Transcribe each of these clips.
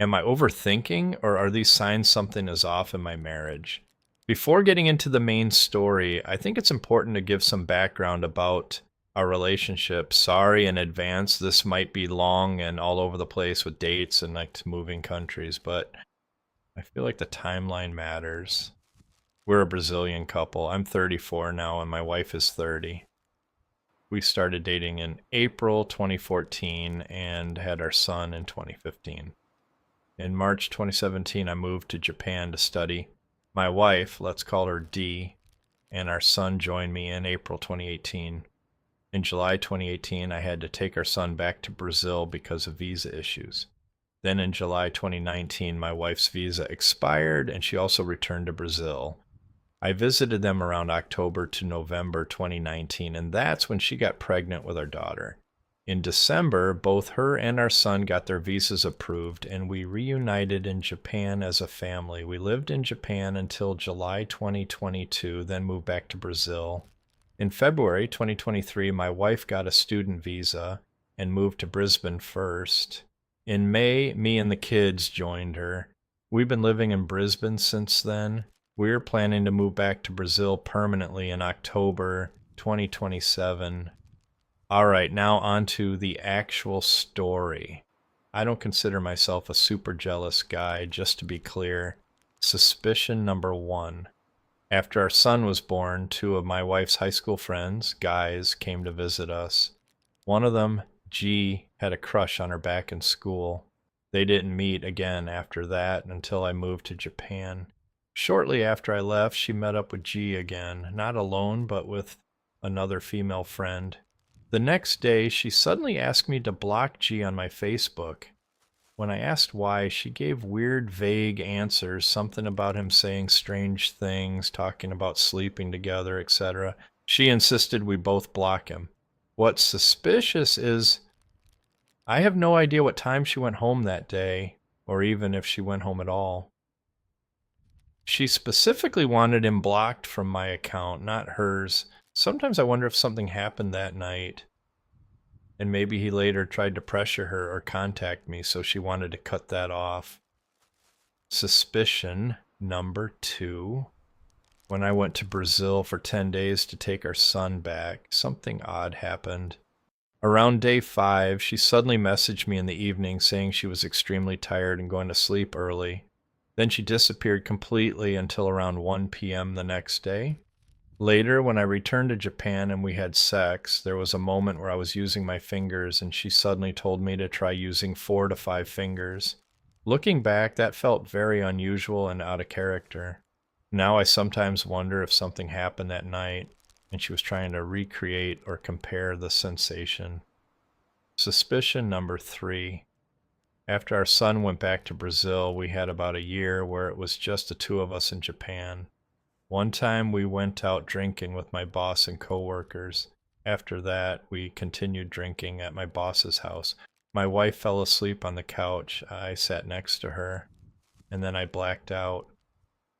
Am I overthinking, or are these signs something is off in my marriage? Before getting into the main story, I think it's important to give some background about our relationship. Sorry in advance, this might be long and all over the place with dates and like moving countries, but I feel like the timeline matters. We're a Brazilian couple. I'm 34 now and my wife is 30. We started dating in April 2014 and had our son in 2015. In March 2017, I moved to Japan to study. My wife, let's call her D, and our son joined me in April 2018. In July 2018, I had to take our son back to Brazil because of visa issues. Then in July 2019, my wife's visa expired and she also returned to Brazil. I visited them around October to November 2019, and that's when she got pregnant with our daughter. In December, both her and our son got their visas approved, and we reunited in Japan as a family. We lived in Japan until July 2022, then moved back to Brazil. In February 2023, my wife got a student visa and moved to Brisbane first. In May, me and the kids joined her. We've been living in Brisbane since then. We're planning to move back to Brazil permanently in October 2027. All right, now on to the actual story. I don't consider myself a super jealous guy, just to be clear. Suspicion number one. After our son was born, two of my wife's high school friends, guys, came to visit us. One of them, G, had a crush on her back in school. They didn't meet again after that until I moved to Japan. Shortly after I left, she met up with G again, not alone, but with another female friend. The next day, she suddenly asked me to block G on my Facebook. When I asked why, she gave weird, vague answers, something about him saying strange things, talking about sleeping together, etc. She insisted we both block him. What's suspicious is I have no idea what time she went home that day, or even if she went home at all. She specifically wanted him blocked from my account, not hers. Sometimes I wonder if something happened that night, and maybe he later tried to pressure her or contact me, so she wanted to cut that off. Suspicion number two. When I went to Brazil for 10 days to take our son back, something odd happened. Around day 5, she suddenly messaged me in the evening saying she was extremely tired and going to sleep early. Then she disappeared completely until around 1 p.m. the next day. Later, when I returned to Japan and we had sex, there was a moment where I was using my fingers and she suddenly told me to try using 4 to 5 fingers. Looking back, that felt very unusual and out of character. Now I sometimes wonder if something happened that night and she was trying to recreate or compare the sensation. Suspicion number 3. After our son went back to Brazil, we had about a year where it was just the two of us in Japan. One time we went out drinking with my boss and coworkers. After that, we continued drinking at my boss's house. My wife fell asleep on the couch. I sat next to her, and then I blacked out.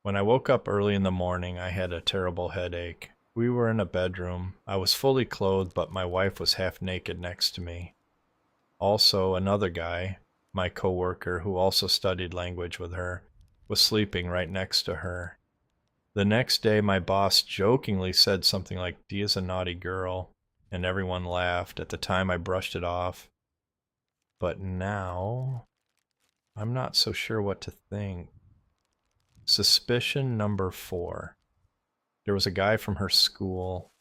When I woke up early in the morning, I had a terrible headache. We were in a bedroom. I was fully clothed, but my wife was half naked next to me. Also, another guy, my coworker, who also studied language with her, was sleeping right next to her. The next day, my boss jokingly said something like, "Dia's a naughty girl," and everyone laughed. At the time, I brushed it off. But now, I'm not so sure what to think. Suspicion number 4. There was a guy from her school.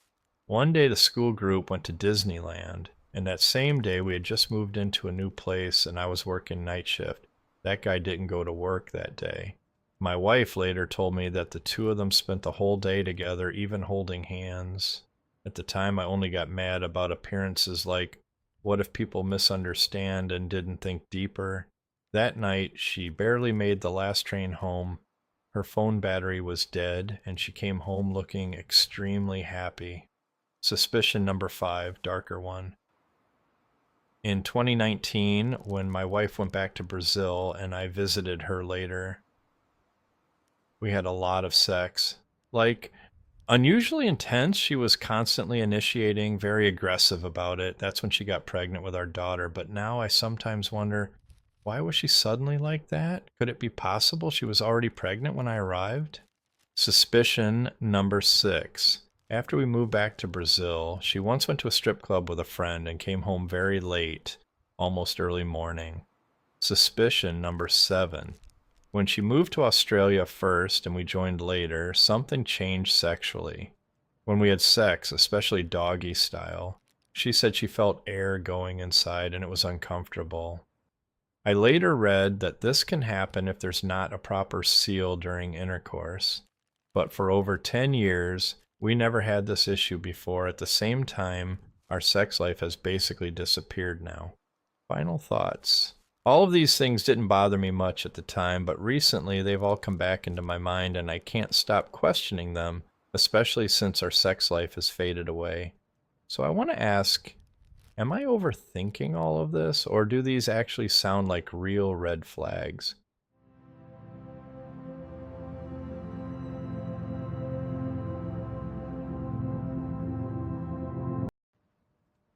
One day, the school group went to Disneyland, and that same day, we had just moved into a new place, and I was working night shift. That guy didn't go to work that day. My wife later told me that the two of them spent the whole day together, even holding hands. At the time, I only got mad about appearances like, what if people misunderstand and didn't think deeper? That night, she barely made the last train home. Her phone battery was dead, and she came home looking extremely happy. Suspicion number 5, darker one. In 2019, when my wife went back to Brazil and I visited her later, we had a lot of sex. Like, unusually intense. She was constantly initiating, very aggressive about it. That's when she got pregnant with our daughter. But now I sometimes wonder, Why was she suddenly like that? Could it be possible she was already pregnant when I arrived? Suspicion number 6. After we moved back to Brazil, she once went to a strip club with a friend and came home very late, almost early morning. Suspicion number 7. When she moved to Australia first and we joined later, something changed sexually. When we had sex, especially doggy style, she said she felt air going inside and it was uncomfortable. I later read that this can happen if there's not a proper seal during intercourse. But for over 10 years, we never had this issue before. At the same time, our sex life has basically disappeared now. Final thoughts. All of these things didn't bother me much at the time, but recently they've all come back into my mind and I can't stop questioning them, especially since our sex life has faded away. So I want to ask, am I overthinking all of this, or do these actually sound like real red flags?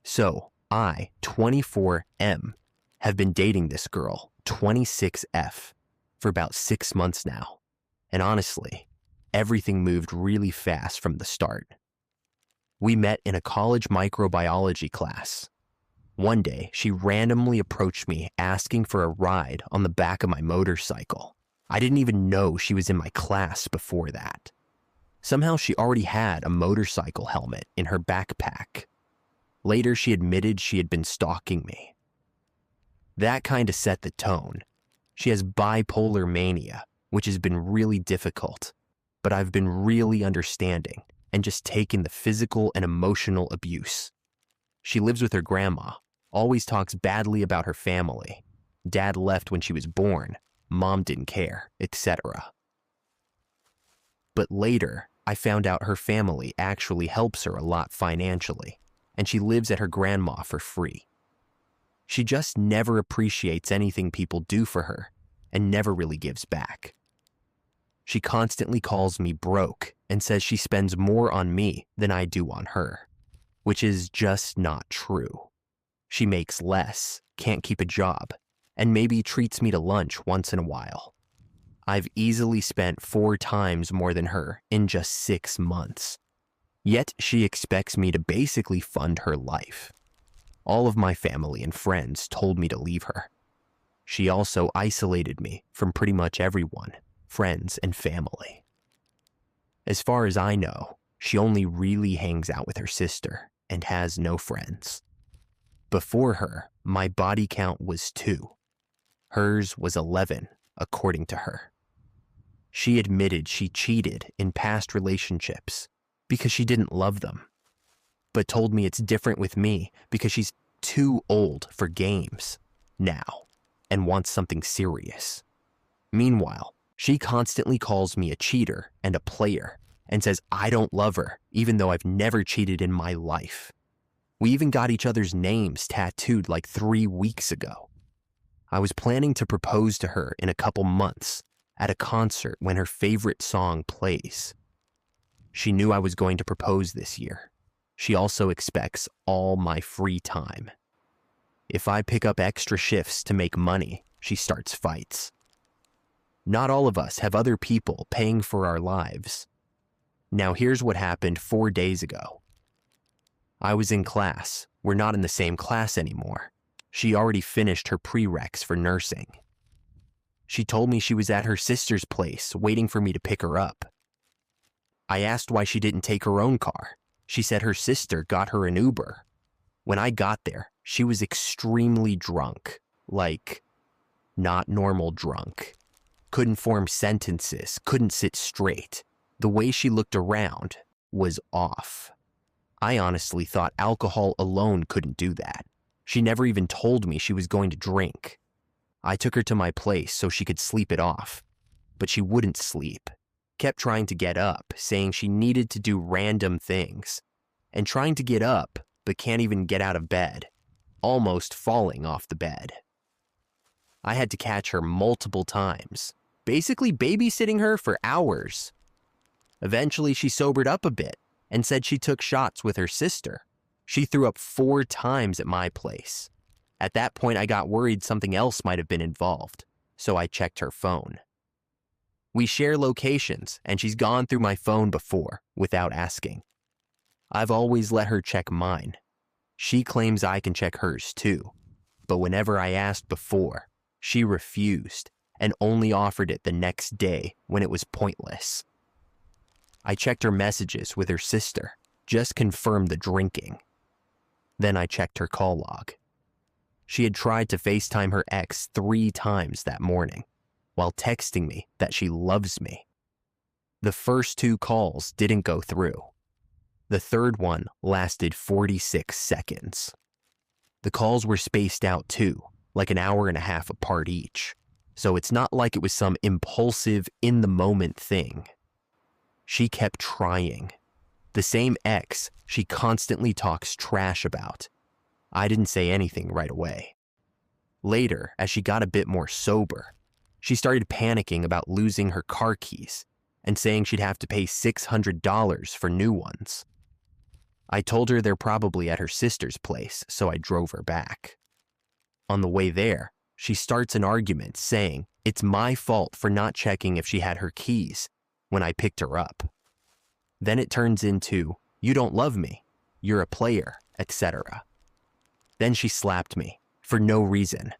So, I, 24M, have been dating this girl, 26F, for about 6 months now. And honestly, everything moved really fast from the start. We met in a college microbiology class. One day, she randomly approached me asking for a ride on the back of my motorcycle. I didn't even know she was in my class before that. Somehow she already had a motorcycle helmet in her backpack. Later, she admitted she had been stalking me. That kind of set the tone. She has bipolar mania, which has been really difficult, but I've been really understanding and just taken the physical and emotional abuse. She lives with her grandma, always talks badly about her family. Dad left when she was born, mom didn't care, etc. But later, I found out her family actually helps her a lot financially, and she lives at her grandma for free. She just never appreciates anything people do for her and never really gives back. She constantly calls me broke and says she spends more on me than I do on her, which is just not true. She makes less, can't keep a job, and maybe treats me to lunch once in a while. I've easily spent 4 times more than her in just 6 months. Yet she expects me to basically fund her life. All of my family and friends told me to leave her. She also isolated me from pretty much everyone, friends and family. As far as I know, she only really hangs out with her sister and has no friends. Before her, my body count was 2. Hers was 11, according to her. She admitted she cheated in past relationships because she didn't love them, but told me it's different with me because she's too old for games now and wants something serious. Meanwhile, she constantly calls me a cheater and a player and says I don't love her even though I've never cheated in my life. We even got each other's names tattooed like 3 weeks ago. I was planning to propose to her in a couple months at a concert when her favorite song plays. She knew I was going to propose this year. She also expects all my free time. If I pick up extra shifts to make money, she starts fights. Not all of us have other people paying for our lives. Now here's what happened 4 days ago. I was in class. We're not in the same class anymore. She already finished her prereqs for nursing. She told me she was at her sister's place waiting for me to pick her up. I asked why she didn't take her own car. She said her sister got her an Uber. When I got there, she was extremely drunk. Like, not normal drunk. Couldn't form sentences, couldn't sit straight. The way she looked around was off. I honestly thought alcohol alone couldn't do that. She never even told me she was going to drink. I took her to my place so she could sleep it off, but she wouldn't sleep. Kept trying to get up, saying she needed to do random things, and trying to get up, but can't even get out of bed, almost falling off the bed. I had to catch her multiple times, basically babysitting her for hours. Eventually, she sobered up a bit and said she took shots with her sister. She threw up 4 times at my place. At that point, I got worried something else might have been involved, so I checked her phone. We share locations, and she's gone through my phone before without asking. I've always let her check mine. She claims I can check hers too, but whenever I asked before, she refused and only offered it the next day when it was pointless. I checked her messages with her sister, just confirmed the drinking. Then I checked her call log. She had tried to FaceTime her ex 3 times that morning, while texting me that she loves me. The first 2 calls didn't go through. The third one lasted 46 seconds. The calls were spaced out too, like an hour and a half apart each, so it's not like it was some impulsive, in-the-moment thing. She kept trying. The same ex she constantly talks trash about. I didn't say anything right away. Later, as she got a bit more sober, she started panicking about losing her car keys and saying she'd have to pay $600 for new ones. I told her they're probably at her sister's place, so I drove her back. On the way there, she starts an argument saying it's my fault for not checking if she had her keys when I picked her up. Then it turns into, "You don't love me, you're a player," etc. Then she slapped me, for no reason.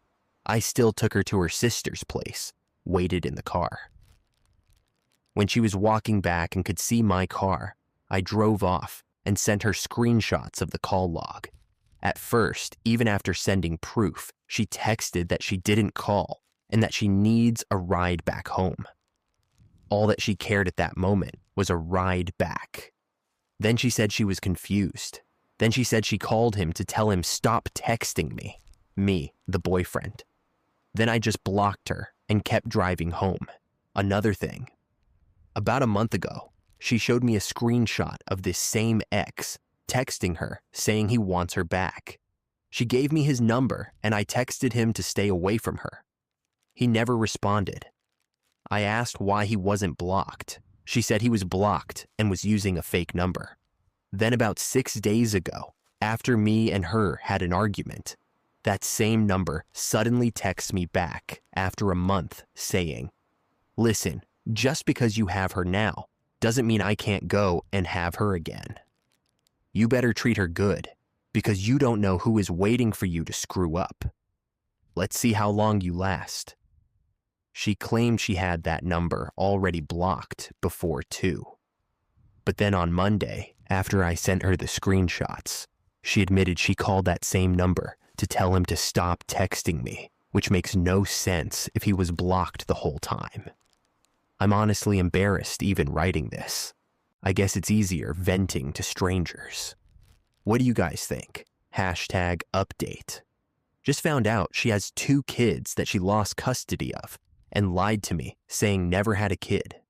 I still took her to her sister's place, waited in the car. When she was walking back and could see my car, I drove off and sent her screenshots of the call log. At first, even after sending proof, she texted that she didn't call and that she needs a ride back home. All that she cared at that moment was a ride back. Then she said she was confused. Then she said she called him to tell him stop texting me, the boyfriend. Then I just blocked her and kept driving home. Another thing. About a month ago, she showed me a screenshot of this same ex texting her saying he wants her back. She gave me his number and I texted him to stay away from her. He never responded. I asked why he wasn't blocked. She said he was blocked and was using a fake number. Then about 6 days ago, after me and her had an argument, that same number suddenly texts me back after a month saying, "Listen, just because you have her now doesn't mean I can't go and have her again. You better treat her good because you don't know who is waiting for you to screw up. Let's see how long you last." She claimed she had that number already blocked before too. But then on Monday, after I sent her the screenshots, she admitted she called that same number to tell him to stop texting me, which makes no sense if he was blocked the whole time. I'm honestly embarrassed even writing this. I guess it's easier venting to strangers. What do you guys think? #update. Just found out she has 2 kids that she lost custody of and lied to me saying never had a kid.